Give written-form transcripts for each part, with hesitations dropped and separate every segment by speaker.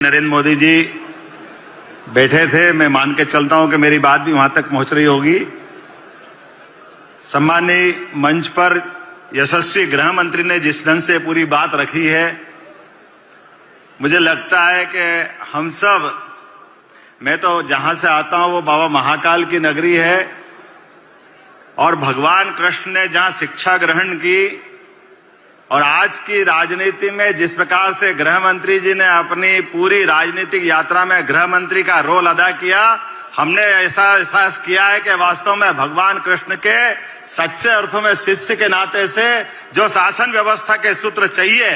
Speaker 1: नरेंद्र मोदी जी बैठे थे। मैं मान के चलता हूं कि मेरी बात भी वहां तक पहुंच रही होगी। सम्मानीय मंच पर यशस्वी गृह मंत्री ने जिस ढंग से पूरी बात रखी है, मुझे लगता है कि हम सब, मैं तो जहां से आता हूं वो बाबा महाकाल की नगरी है और भगवान कृष्ण ने जहां शिक्षा ग्रहण की और आज की राजनीति में जिस प्रकार से गृह मंत्री जी ने अपनी पूरी राजनीतिक यात्रा में गृह मंत्री का रोल अदा किया, हमने ऐसा एहसास किया है कि वास्तव में भगवान कृष्ण के सच्चे अर्थों में शिष्य के नाते से जो शासन व्यवस्था के सूत्र चाहिए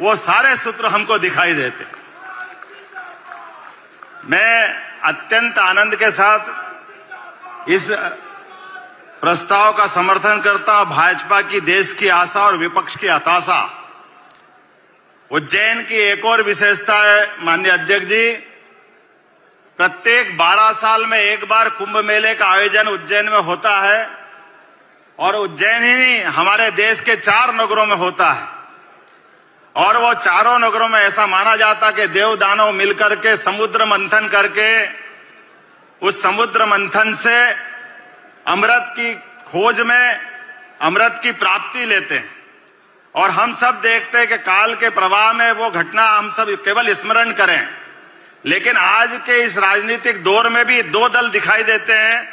Speaker 1: वो सारे सूत्र हमको दिखाई देते। मैं अत्यंत आनंद के साथ इस प्रस्ताव का समर्थन करता हूं। भाजपा की देश की आशा और विपक्ष की हताशा। उज्जैन की एक और विशेषता है माननीय अध्यक्ष जी, प्रत्येक 12 साल में एक बार कुंभ मेले का आयोजन उज्जैन में होता है और उज्जैन ही हमारे देश के 4 नगरों में होता है और वो चारों नगरों में ऐसा माना जाता कि देव दानव मिलकर के समुद्र मंथन करके उस समुद्र मंथन से अमृत की खोज में अमृत की प्राप्ति लेते हैं और हम सब देखते हैं कि काल के प्रवाह में वो घटना हम सब केवल स्मरण करें। लेकिन आज के इस राजनीतिक दौर में भी 2 दल दिखाई देते हैं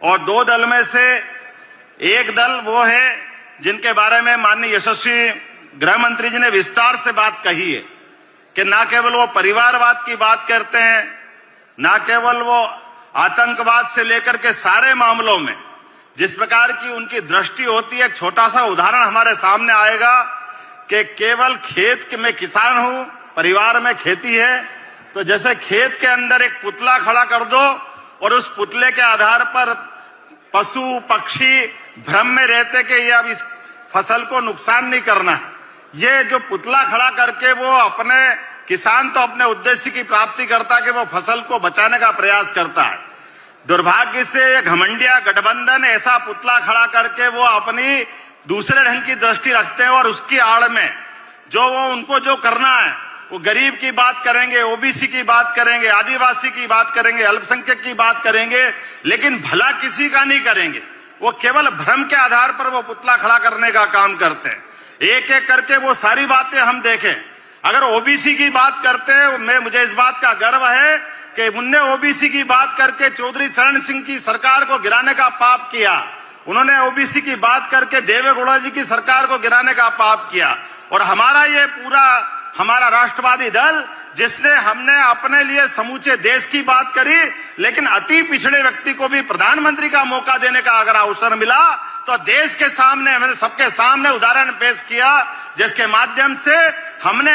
Speaker 1: और 2 दल में से एक दल वो है जिनके बारे में माननीय यशस्वी गृह मंत्री जी ने विस्तार से बात कही है कि न केवल वो परिवारवाद की बात करते हैं, न केवल वो आतंकवाद से लेकर के सारे मामलों में जिस प्रकार की उनकी दृष्टि होती है। एक छोटा सा उदाहरण हमारे सामने आएगा कि केवल खेत में किसान हूं, परिवार में खेती है, तो जैसे खेत के अंदर एक पुतला खड़ा कर दो और उस पुतले के आधार पर पशु पक्षी भ्रम में रहते कि ये अब इस फसल को नुकसान नहीं करना है। ये जो पुतला खड़ा करके वो अपने किसान तो अपने उद्देश्य की प्राप्ति करता है कि वो फसल को बचाने का प्रयास करता है। दुर्भाग्य से ये घमंडिया गठबंधन ऐसा पुतला खड़ा करके वो अपनी दूसरे ढंग की दृष्टि रखते हैं और उसकी आड़ में जो वो उनको जो करना है वो गरीब की बात करेंगे, ओबीसी की बात करेंगे, आदिवासी की बात करेंगे, अल्पसंख्यक की बात करेंगे, लेकिन भला किसी का नहीं करेंगे। वो केवल भ्रम के आधार पर वो पुतला खड़ा करने का काम करते हैं। एक एक करके वो सारी बातें हम देखें। अगर ओबीसी की बात करते हैं, मुझे इस बात का गर्व है कि उनने ओबीसी की बात करके चौधरी चरण सिंह की सरकार को गिराने का पाप किया। उन्होंने ओबीसी की बात करके देवेगौड़ा जी की सरकार को गिराने का पाप किया। और हमारा ये पूरा हमारा राष्ट्रवादी दल जिसने हमने अपने लिए समूचे देश की बात करी, लेकिन अति पिछड़े व्यक्ति को भी प्रधानमंत्री का मौका देने का अगर अवसर मिला तो देश के सामने हमने सबके सामने उदाहरण पेश किया जिसके माध्यम से हमने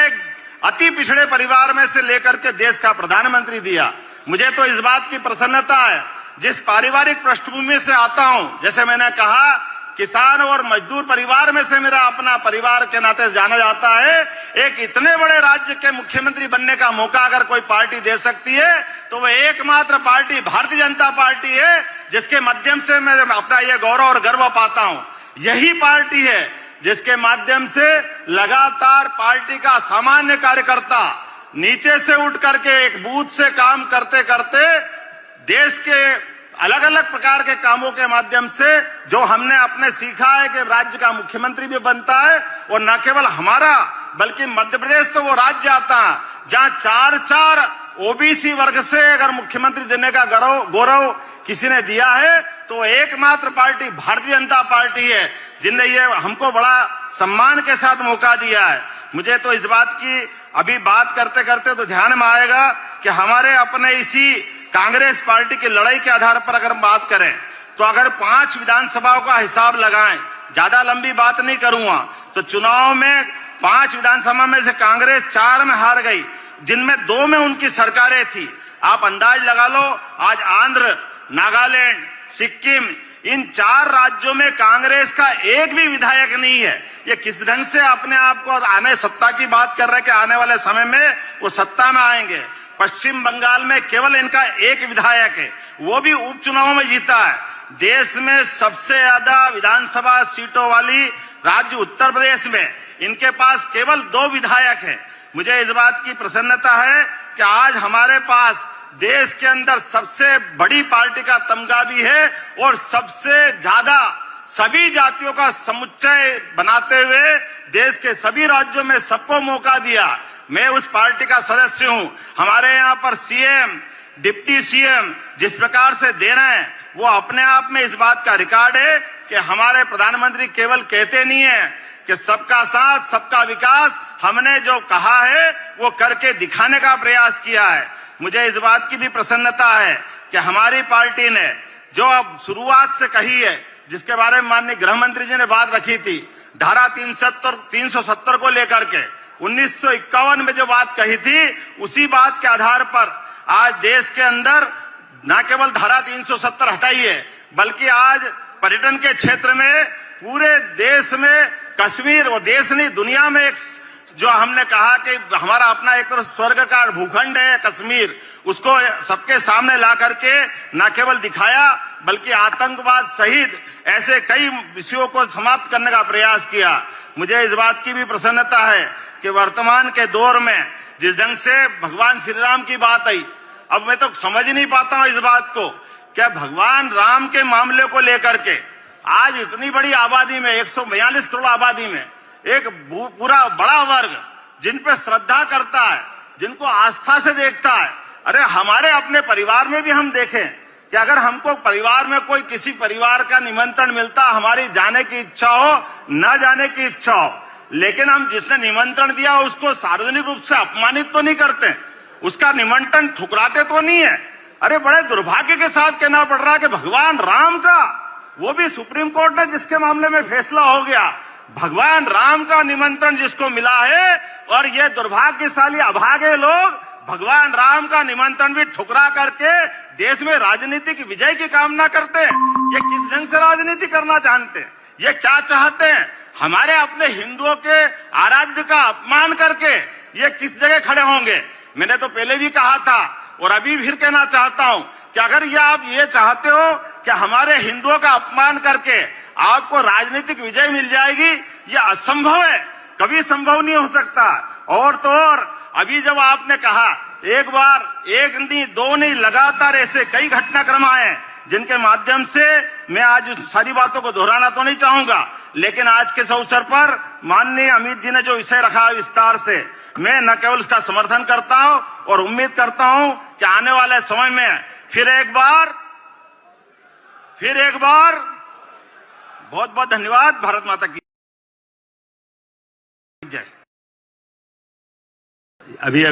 Speaker 1: अति पिछड़े परिवार में से लेकर के देश का प्रधानमंत्री दिया। मुझे तो इस बात की प्रसन्नता है, जिस पारिवारिक पृष्ठभूमि से आता हूं, जैसे मैंने कहा किसान और मजदूर परिवार में से मेरा अपना परिवार के नाते जाना जाता है। एक इतने बड़े राज्य के मुख्यमंत्री बनने का मौका अगर कोई पार्टी दे सकती है तो वह एकमात्र पार्टी भारतीय जनता पार्टी है, जिसके माध्यम से मैं अपना ये गौरव और गर्व पाता हूं। यही पार्टी है जिसके माध्यम से लगातार पार्टी का सामान्य कार्यकर्ता नीचे से उठ करके एक बूथ से काम करते करते देश के अलग अलग प्रकार के कामों के माध्यम से जो हमने अपने सीखा है कि राज्य का मुख्यमंत्री भी बनता है और न केवल हमारा बल्कि मध्य प्रदेश तो वो राज्य आता है जहां 4 ओबीसी वर्ग से अगर मुख्यमंत्री देने का गौरव किसी ने दिया है तो एकमात्र पार्टी भारतीय जनता पार्टी है जिनने ये हमको बड़ा सम्मान के साथ मौका दिया है। मुझे तो इस बात की अभी बात करते करते तो ध्यान में आएगा कि हमारे अपने इसी कांग्रेस पार्टी की लड़ाई के आधार पर अगर हम बात करें तो अगर 5 विधानसभाओं का हिसाब लगाएं, ज्यादा लंबी बात नहीं करूंगा, तो चुनाव में 5 विधानसभा में से कांग्रेस 4 में हार गई, जिनमें 2 में उनकी सरकारें थी। आप अंदाज लगा लो, आज आंध्र, नागालैंड, सिक्किम, इन 4 राज्यों में कांग्रेस का एक भी विधायक नहीं है। ये किस ढंग से अपने आप को आने सत्ता की बात कर रहे हैं कि आने वाले समय में वो सत्ता में आएंगे। पश्चिम बंगाल में केवल इनका एक विधायक है, वो भी उपचुनाव में जीता है। देश में सबसे ज्यादा विधानसभा सीटों वाली राज्य उत्तर प्रदेश में इनके पास केवल 2 विधायक हैं। मुझे इस बात की प्रसन्नता है कि आज हमारे पास देश के अंदर सबसे बड़ी पार्टी का तमगा भी है और सबसे ज्यादा सभी जातियों का समुच्चय बनाते हुए देश के सभी राज्यों में सबको मौका दिया। मैं उस पार्टी का सदस्य हूं। हमारे यहाँ पर सीएम, डिप्टी सीएम जिस प्रकार से दे रहे हैं वो अपने आप में इस बात का रिकॉर्ड है कि हमारे प्रधानमंत्री केवल कहते नहीं है कि सबका साथ सबका विकास, हमने जो कहा है वो करके दिखाने का प्रयास किया है। मुझे इस बात की भी प्रसन्नता है कि हमारी पार्टी ने जो अब शुरुआत से कही है, जिसके बारे में माननीय गृह मंत्री जी ने बात रखी थी, धारा 370 को लेकर के 1951 में जो बात कही थी, उसी बात के आधार पर आज देश के अंदर न केवल धारा 370 हटाई है, बल्कि आज पर्यटन के क्षेत्र में पूरे देश में कश्मीर, और देश नहीं दुनिया में एक जो हमने कहा कि हमारा अपना एक तरह स्वर्ग का भूखंड है कश्मीर, उसको सबके सामने ला करके न केवल दिखाया बल्कि आतंकवाद सहित ऐसे कई विषयों को समाप्त करने का प्रयास किया। मुझे इस बात की भी प्रसन्नता है कि वर्तमान के दौर में जिस ढंग से भगवान श्री राम की बात आई, अब मैं तो समझ ही नहीं पाता हूं इस बात को, क्या भगवान राम के मामले को लेकर के आज इतनी बड़ी आबादी में 142 करोड़ आबादी में एक पूरा बड़ा वर्ग जिन पे श्रद्धा करता है, जिनको आस्था से देखता है। अरे हमारे अपने परिवार में भी हम देखें कि अगर हमको परिवार में कोई किसी परिवार का निमंत्रण मिलता, हमारी जाने की इच्छा हो, न जाने की इच्छा हो, लेकिन हम जिसने निमंत्रण दिया उसको सार्वजनिक रूप से अपमानित तो नहीं करते, उसका निमंत्रण ठुकराते तो नहीं है। अरे बड़े दुर्भाग्य के साथ कहना पड़ रहा है कि भगवान राम का, वो भी सुप्रीम कोर्ट ने जिसके मामले में फैसला हो गया, भगवान राम का निमंत्रण जिसको मिला है, और ये दुर्भाग्यशाली अभागे लोग भगवान राम का निमंत्रण भी ठुकरा करके देश में राजनीतिक विजय की कामना करते हैं। ये किस ढंग से राजनीति करना चाहते हैं? ये क्या चाहते हैं? हमारे अपने हिंदुओं के आराध्य का अपमान करके ये किस जगह खड़े होंगे? मैंने तो पहले भी कहा था और अभी फिर कहना चाहता हूं कि अगर ये आप ये चाहते हो कि हमारे हिंदुओं का अपमान करके आपको राजनीतिक विजय मिल जाएगी, ये असंभव है, कभी संभव नहीं हो सकता। और तो और अभी जब आपने कहा एक बार, एक नहीं दो नहीं, लगातार ऐसे कई घटनाक्रम आए जिनके माध्यम से मैं आज सारी बातों को दोहराना तो नहीं चाहूंगा, लेकिन आज के इस अवसर पर माननीय अमित जी ने जो विषय रखा विस्तार से, मैं न केवल उसका समर्थन करता हूं और उम्मीद करता हूं कि आने वाले समय में फिर एक बार बहुत बहुत धन्यवाद। भारत माता की जय। अभी